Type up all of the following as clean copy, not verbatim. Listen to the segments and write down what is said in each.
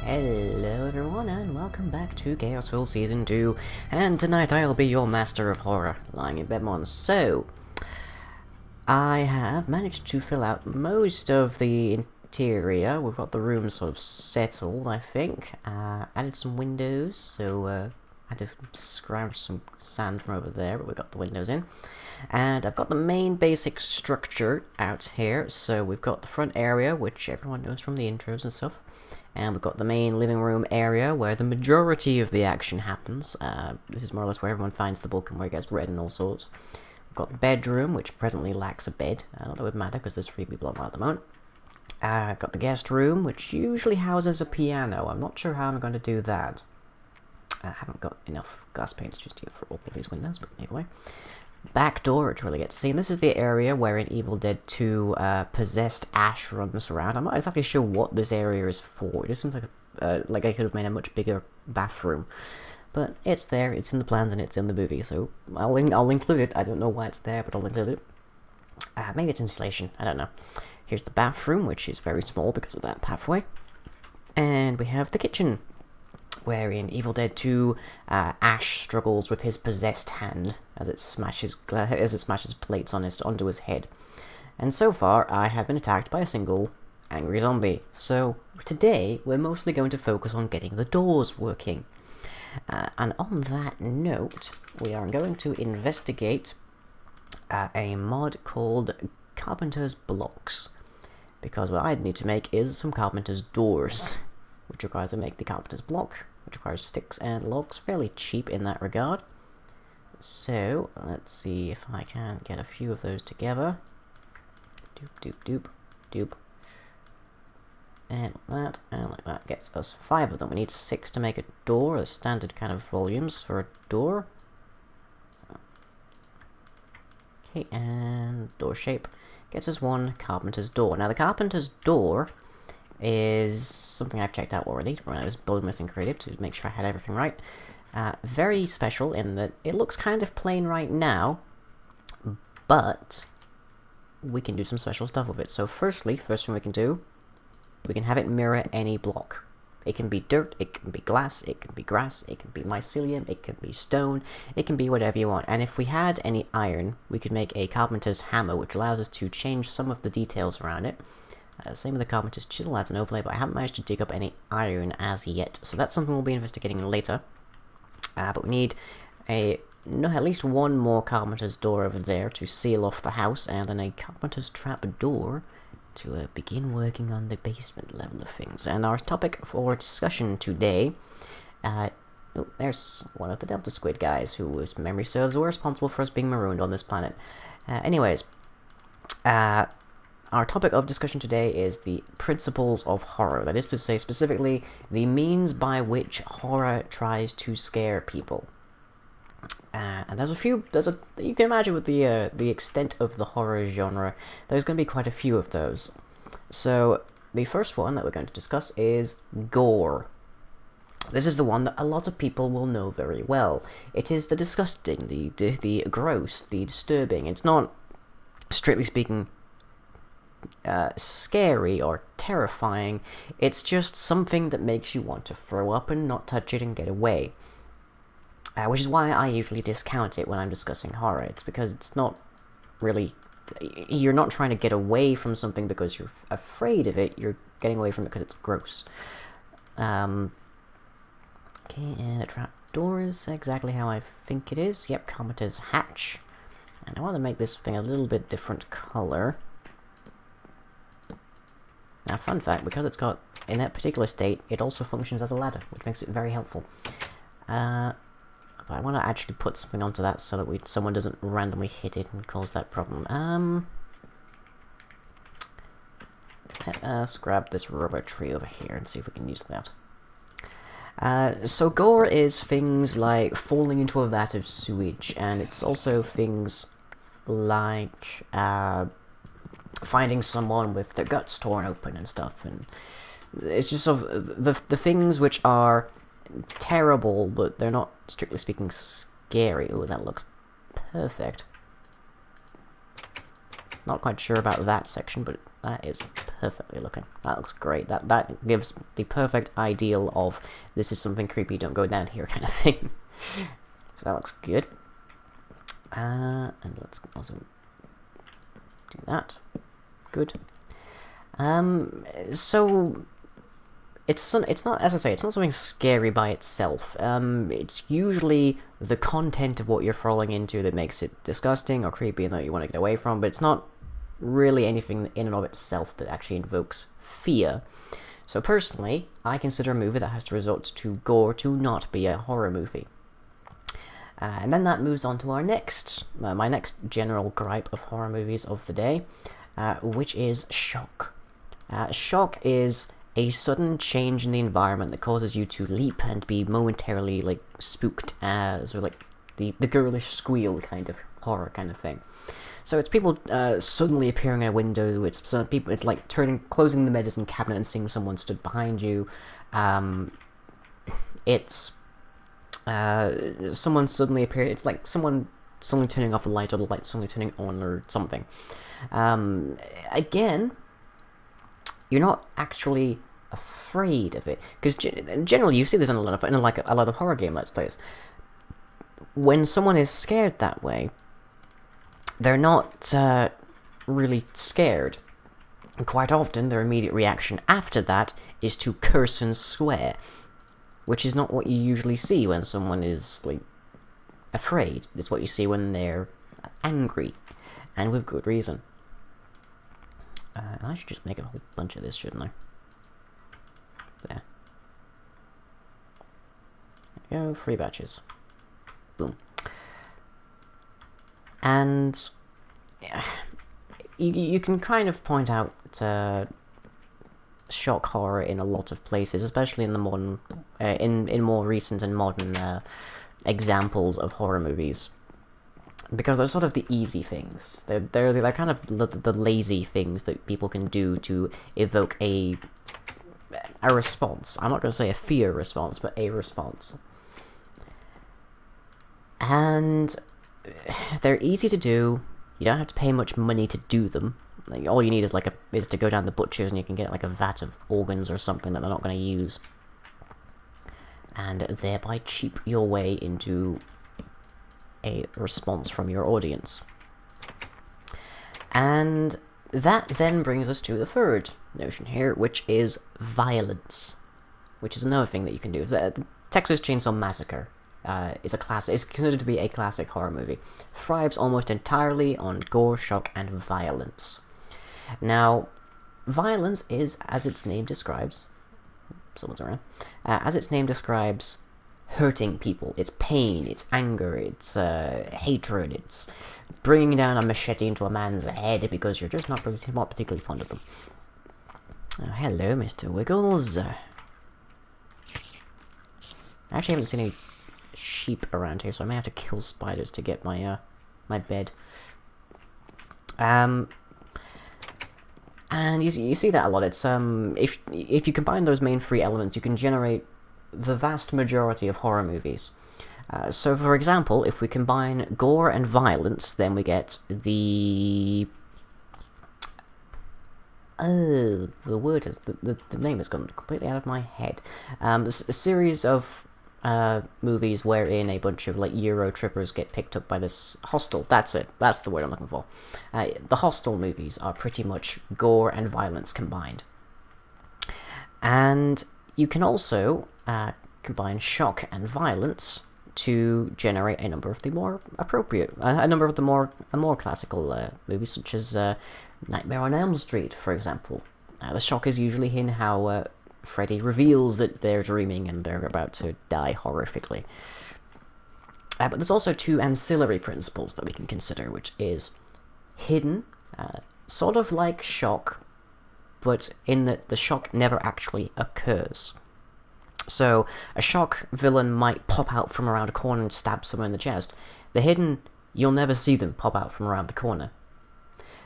Hello everyone and welcome back to Chaosville Season 2, and tonight I'll be your master of horror, lying in bed on. So, I have managed to fill out most of the interior. We've got the room sort of settled, I think. Added some windows, so I had to scrounge some sand from over there, but we got the windows in. And I've got the main basic structure out here, so we've got the front area, which everyone knows from the intros and stuff. And we've got the main living room area, where the majority of the action happens. This is more or less where everyone finds the book and where it gets read and all sorts. We've got the bedroom, which presently lacks a bed. Not that it would matter, because there's 3 people on at the moment. I've got the guest room, which usually houses a piano. I'm not sure how I'm going to do that. I haven't got enough glass panes just yet for all of these windows, but anyway. Back door, which really gets seen. This is the area where in Evil Dead 2, possessed Ash runs around. I'm not exactly sure what this area is for. It just seems like I could have made a much bigger bathroom. But it's there, it's in the plans, and it's in the movie, so I'll include it. I don't know why it's there, but I'll include it. Maybe it's installation, I don't know. Here's the bathroom, which is very small because of that pathway. And we have the kitchen, where in Evil Dead 2, Ash struggles with his possessed hand as it smashes plates onto his head. And so far, I have been attacked by a single angry zombie. So today, we're mostly going to focus on getting the doors working. And on that note, we are going to investigate a mod called Carpenter's Blocks. Because what I need to make is some Carpenter's Doors, which requires to make the Carpenter's Block, which requires sticks and logs, fairly cheap in that regard. So, let's see if I can get a few of those together. Doop, doop, doop, doop. And like that gets us 5 of them. We need 6 to make a door, as standard kind of volumes for a door. So. Okay, and door shape gets us 1 carpenter's door. Now the carpenter's door is something I've checked out already when I was building this in Creative to make sure I had everything right. Very special in that it looks kind of plain right now, but we can do some special stuff with it. So first thing we can do, we can have it mirror any block. It can be dirt, it can be glass, it can be grass, it can be mycelium, it can be stone, it can be whatever you want. And if we had any iron, we could make a carpenter's hammer, which allows us to change some of the details around it. Same with the carpenter's chisel, adds an overlay, but I haven't managed to dig up any iron as yet, so that's something we'll be investigating later. But we need at least 1 more carpenter's door over there to seal off the house, and then a carpenter's trap door to begin working on the basement level of things. And our topic for discussion today, there's one of the Delta Squid guys who, as memory serves, were responsible for us being marooned on this planet. Our topic of discussion today is the principles of horror. That is to say, specifically, the means by which horror tries to scare people. And you can imagine with the extent of the horror genre, there's going to be quite a few of those. So, the first one that we're going to discuss is Gore. This is the one that a lot of people will know very well. It is the disgusting, the gross, the disturbing. It's not, strictly speaking, scary or terrifying. It's just something that makes you want to throw up and not touch it and get away. Which is why I usually discount it when I'm discussing horror. It's because it's not really... You're not trying to get away from something because you're afraid of it, you're getting away from it because it's gross. Okay, and a trap door is exactly how I think it is. Yep, Carpenter's hatch. And I want to make this thing a little bit different color. Now, fun fact, because it's got, in that particular state, it also functions as a ladder, which makes it very helpful. But I want to actually put something onto that so that someone doesn't randomly hit it and cause that problem. Let us grab this rubber tree over here and see if we can use that. So gore is things like falling into a vat of sewage, and it's also things like finding someone with their guts torn open and stuff, and it's just sort of the things which are terrible, but they're not, strictly speaking, scary. Oh, that looks perfect. Not quite sure about that section, but That is perfectly looking. That looks great. That gives the perfect ideal of this is something creepy, don't go down here kind of thing. So that looks good. And let's also do that. Good. So it's not, as I say, it's not something scary by itself. It's usually the content of what you're falling into that makes it disgusting or creepy and that you want to get away from, but it's not really anything in and of itself that actually invokes fear. So personally, I consider a movie that has to resort to gore to not be a horror movie. And then that moves on to our next, my next general gripe of horror movies of the day, which is shock. Shock is a sudden change in the environment that causes you to leap and be momentarily, like, spooked, sort of like the girlish squeal kind of horror kind of thing. So it's people suddenly appearing in a window. It's people. It's like closing the medicine cabinet and seeing someone stood behind you. It's someone suddenly appear. It's like someone suddenly turning off the light, or the light suddenly turning on, or something. Again, you're not actually afraid of it, because generally you see this in a lot of horror game let's plays. When someone is scared that way, they're not really scared. And quite often, their immediate reaction after that is to curse and swear, which is not what you usually see when someone is, like, afraid. It's what you see when they're angry, and with good reason. I should just make a whole bunch of this, shouldn't I? There. There we go, 3 batches. Boom. And you can kind of point out shock horror in a lot of places, especially in the modern, in more recent and modern examples of horror movies, because they're sort of the easy things. They're kind of the lazy things that people can do to evoke a response. I'm not going to say a fear response, but a response. And they're easy to do. You don't have to pay much money to do them. Like, all you need is to go down the butcher's and you can get like a vat of organs or something that they're not going to use, and thereby cheap your way into a response from your audience. And that then brings us to the third notion here, which is violence, which is another thing that you can do. The Texas Chainsaw Massacre is considered to be a classic horror movie. Thrives almost entirely on gore, shock, and violence. Now, violence is, as its name describes, someone's around, as its name describes, hurting people. It's pain, it's anger, it's hatred, it's bringing down a machete into a man's head because you're just not particularly fond of them. Oh, hello, Mr. Wiggles. I actually haven't seen any sheep around here, so I may have to kill spiders to get my my bed. And you see that a lot. It's if you combine those main 3 elements, you can generate the vast majority of horror movies. So, for example, if we combine gore and violence, then we get the name has gone completely out of my head. A series of movies wherein a bunch of, like, Euro trippers get picked up by this hostel. That's it. That's the word I'm looking for. The Hostel movies are pretty much gore and violence combined. And you can also combine shock and violence to generate a number of the more appropriate, a number of the more classical movies, such as Nightmare on Elm Street, for example. The shock is usually in how Freddy reveals that they're dreaming and they're about to die horrifically. But there's also 2 ancillary principles that we can consider, which is hidden, sort of like shock, but in that the shock never actually occurs. So, a shock villain might pop out from around a corner and stab someone in the chest. The hidden, you'll never see them pop out from around the corner.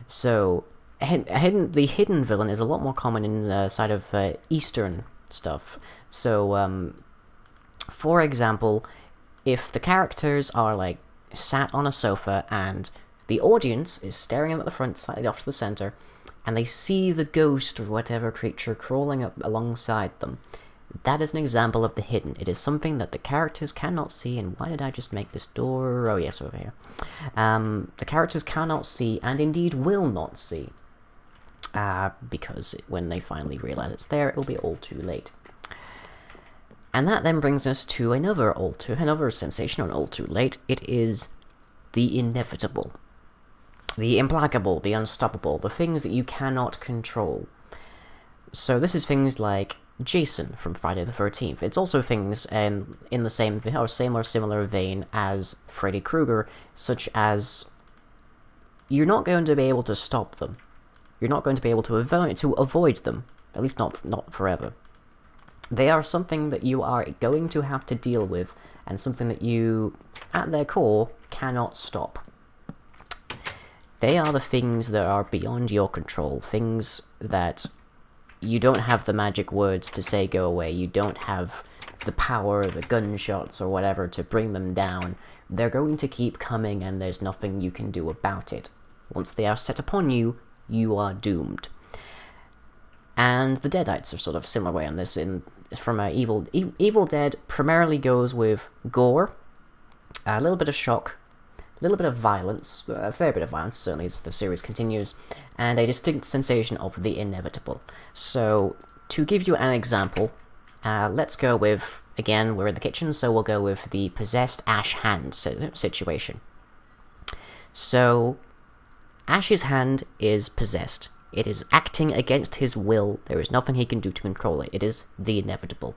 So, the hidden villain is a lot more common in the side of Eastern stuff. So, for example, if the characters are, like, sat on a sofa and the audience is staring them at the front, slightly off to the center, and they see the ghost or whatever creature crawling up alongside them, that is an example of the hidden. It is something that the characters cannot see, and why did I just make this door? Oh yes, over here. The characters cannot see, and indeed will not see, because when they finally realize it's there, it will be all too late. And that then brings us to another sensation on all too late. It is the inevitable. The implacable, the unstoppable, the things that you cannot control. So this is things like Jason from Friday the 13th. It's also things in the same or similar vein as Freddy Krueger, such as you're not going to be able to stop them. You're not going to be able to avoid them, at least not forever. They are something that you are going to have to deal with, and something that you, at their core, cannot stop. They are the things that are beyond your control, things that you don't have the magic words to say go away, you don't have the power, the gunshots, or whatever to bring them down. They're going to keep coming, and there's nothing you can do about it. Once they are set upon you, you are doomed. And the Deadites are sort of similar way on this. From Evil Dead primarily goes with gore, a little bit of shock, a little bit of violence, a fair bit of violence, certainly as the series continues, and a distinct sensation of the inevitable. So, to give you an example, let's go with, again, we're in the kitchen, so we'll go with the possessed Ash hand situation. So, Ash's hand is possessed. It is acting against his will. There is nothing he can do to control it. It is the inevitable.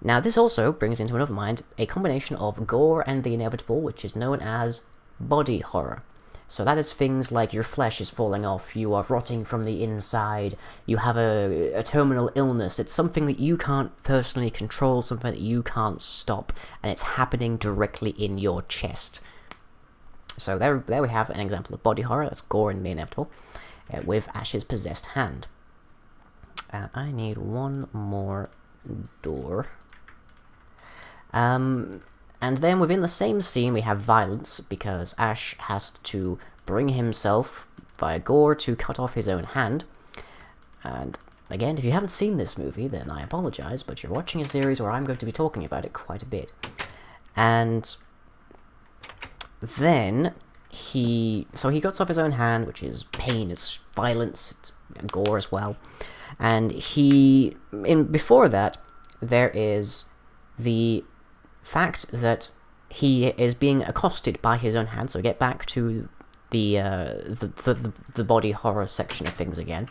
Now, this also brings into another mind a combination of gore and the inevitable, which is known as body horror. So that is things like your flesh is falling off, you are rotting from the inside, you have a terminal illness. It's something that you can't personally control, something that you can't stop, and it's happening directly in your chest. So there we have an example of body horror. That's gore and the inevitable, with Ash's possessed hand. I need one more door. And then within the same scene we have violence, because Ash has to bring himself, via gore, to cut off his own hand. And again, if you haven't seen this movie, then I apologize, but you're watching a series where I'm going to be talking about it quite a bit. And then he cuts off his own hand, which is pain, it's violence, it's gore as well. And before that, there is the fact that he is being accosted by his own hand. So get back to the body horror section of things again,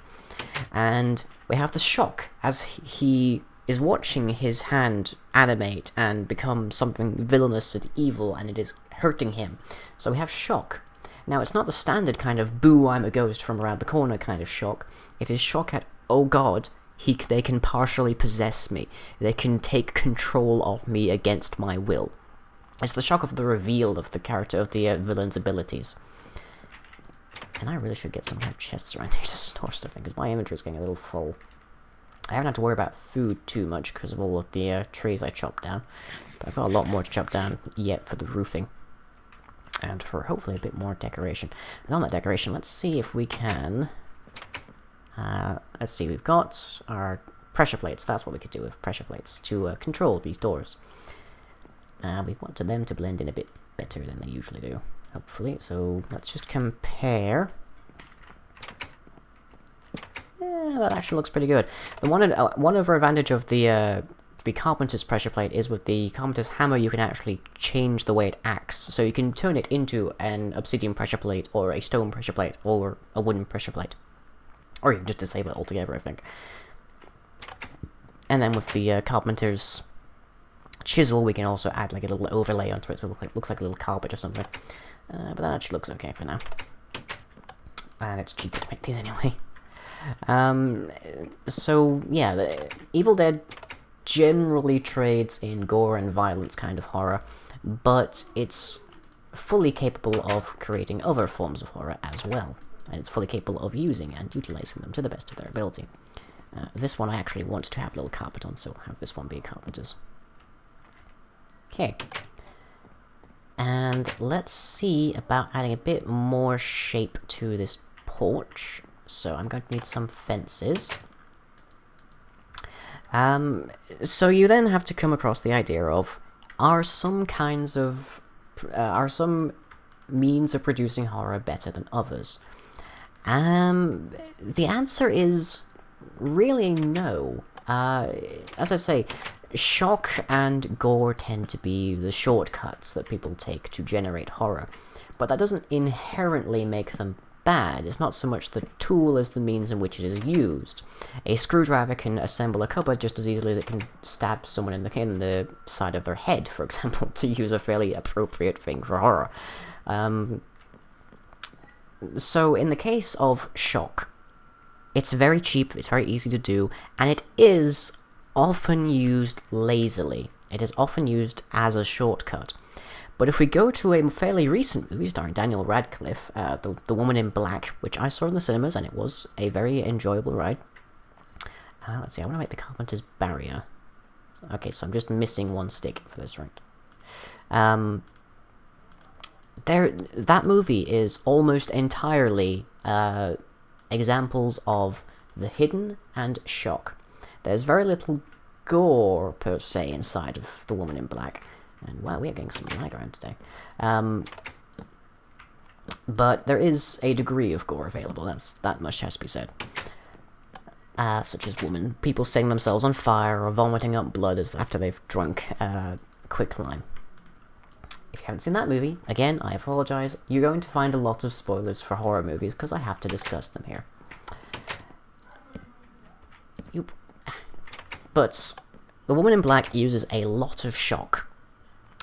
and we have the shock as he is watching his hand animate and become something villainous and evil, and it is hurting him. So we have shock. Now, it's not the standard kind of boo, I'm a ghost from around the corner kind of shock. It is shock at, oh god, they can partially possess me. They can take control of me against my will. It's the shock of the reveal of the character, of the villain's abilities. And I really should get some more chests around here to store stuff in, because my inventory is getting a little full. I haven't had to worry about food too much because of all of the trees I chopped down. But I've got a lot more to chop down yet for the roofing. And for hopefully a bit more decoration. And on that decoration, let's see if we can... let's see, we've got our pressure plates. That's what we could do with pressure plates to control these doors. We want them to blend in a bit better than they usually do, hopefully. So let's just compare. Yeah, that actually looks pretty good. The one other advantage of the carpenter's pressure plate is with the carpenter's hammer you can actually change the way it acts. So you can turn it into an obsidian pressure plate, or a stone pressure plate, or a wooden pressure plate. Or you can just disable it altogether, I think. And then with the carpenter's chisel, we can also add like a little overlay onto it, so it looks like a little carpet or something. But that actually looks okay for now. And it's cheaper to make these anyway. So, yeah, the Evil Dead generally trades in gore and violence kind of horror, but it's fully capable of creating other forms of horror as well. And it's fully capable of using and utilizing them to the best of their ability. This one I actually want to have a little carpet on, so I'll have this one be a carpenter's. Okay. And let's see about adding a bit more shape to this porch. So I'm going to need some fences. So you then have to come across the idea of, are some means of producing horror better than others? The answer is really no. As I say, shock and gore tend to be the shortcuts that people take to generate horror, but that doesn't inherently make them bad. It's not so much the tool as the means in which it is used. A screwdriver can assemble a cupboard just as easily as it can stab someone in the side of their head, for example, to use a fairly appropriate thing for horror. So in the case of shock, it's very cheap, it's very easy to do, and it is often used lazily. It is often used as a shortcut. But if we go to a fairly recent movie starring Daniel Radcliffe, The Woman in Black, which I saw in the cinemas, and it was a very enjoyable ride. Let's see, I want to make the Carpenter's Barrier. Okay, so I'm just missing one stick for this, right? That movie is almost entirely examples of the hidden and shock. There's very little gore, per se, inside of The Woman in Black. And wow, we are getting some light around today. But there is a degree of gore available, that much has to be said. Such as people setting themselves on fire or vomiting up blood after they've drunk quicklime. If you haven't seen that movie, again, I apologize. You're going to find a lot of spoilers for horror movies, because I have to discuss them here. But The Woman in Black uses a lot of shock.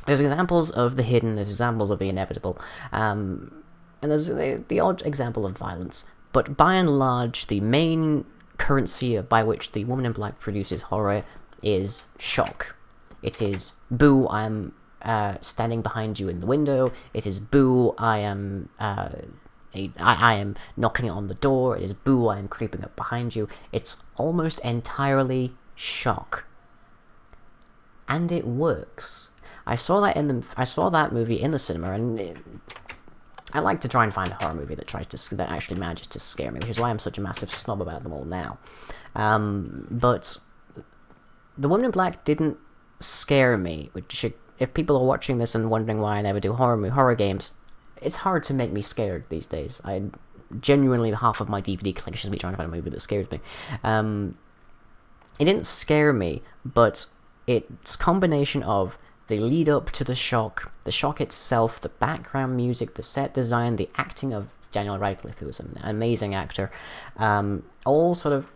There's examples of the hidden, there's examples of the inevitable, and there's the odd example of violence. But by and large, the main currency by which The Woman in Black produces horror is shock. It is, boo, I'm standing behind you in the window. It is, boo, I am knocking on the door. It is, boo, I am creeping up behind you. It's almost entirely shock. And it works. I saw that movie in the cinema, and I like to try and find a horror movie that actually manages to scare me, which is why I'm such a massive snob about them all now. But The Woman in Black didn't scare me, if people are watching this and wondering why I never do horror games, it's hard to make me scared these days. Genuinely, half of my DVD collection is me trying to find a movie that scares me. It didn't scare me, but it's combination of the lead up to the shock itself, the background music, the set design, the acting of Daniel Radcliffe, who was an amazing actor, all sort of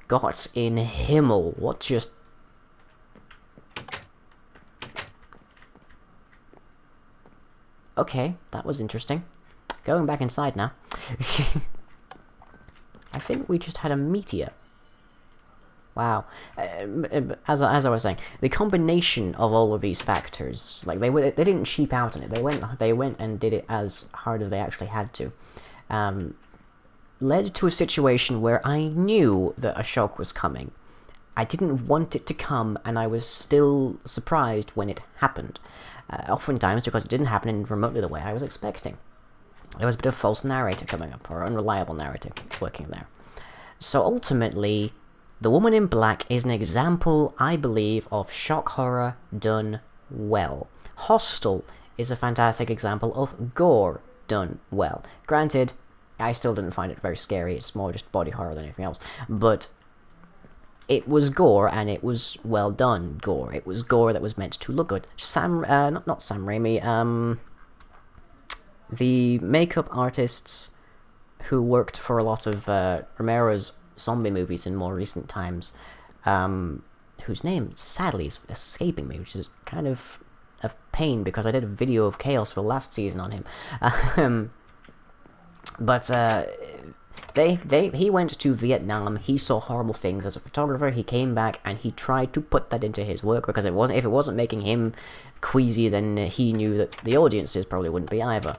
got in Himmel. What just... Okay, that was interesting. Going back inside now. I think we just had a meteor. Wow. As I was saying, the combination of all of these factors, like they didn't cheap out on it. They went and did it as hard as they actually had to. Led to a situation where I knew that a shock was coming. I didn't want it to come, and I was still surprised when it happened. Oftentimes because it didn't happen in remotely the way I was expecting. There was a bit of false narrator coming up, or unreliable narrator working there. So ultimately, The Woman in Black is an example, I believe, of shock horror done well. Hostel is a fantastic example of gore done well. Granted, I still didn't find it very scary, it's more just body horror than anything else, but it was gore, and it was well done gore. It was gore that was meant to look good. Not Sam Raimi, the makeup artists who worked for a lot of Romero's zombie movies in more recent times, whose name sadly is escaping me, which is kind of a pain because I did a video of Chaosville last season on him. But he went to Vietnam, he saw horrible things as a photographer, he came back and he tried to put that into his work, because if it wasn't making him queasy, then he knew that the audiences probably wouldn't be either.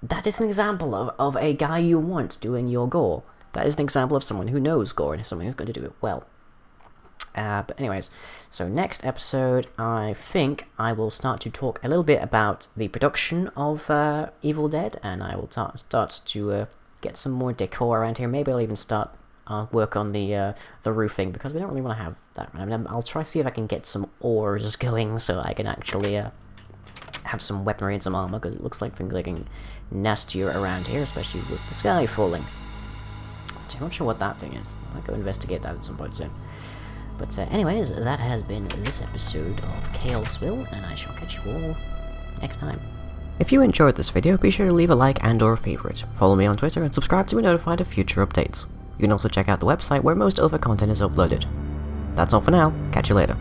That is an example of a guy you want doing your gore. That is an example of someone who knows gore and someone who's going to do it well. But anyways, so next episode, I think I will start to talk a little bit about the production of Evil Dead, and I will start to get some more decor around here. Maybe I'll even start work on the roofing, because we don't really want to have that. I mean, I'll try to see if I can get some ores going, so I can actually have some weaponry and some armor, because it looks like things are getting nastier around here, especially with the sky falling. I'm not sure what that thing is. I'll go investigate that at some point soon. But anyways, that has been this episode of Chaosville, and I shall catch you all next time. If you enjoyed this video, be sure to leave a like and or a favorite. Follow me on Twitter and subscribe to be notified of future updates. You can also check out the website where most other content is uploaded. That's all for now. Catch you later.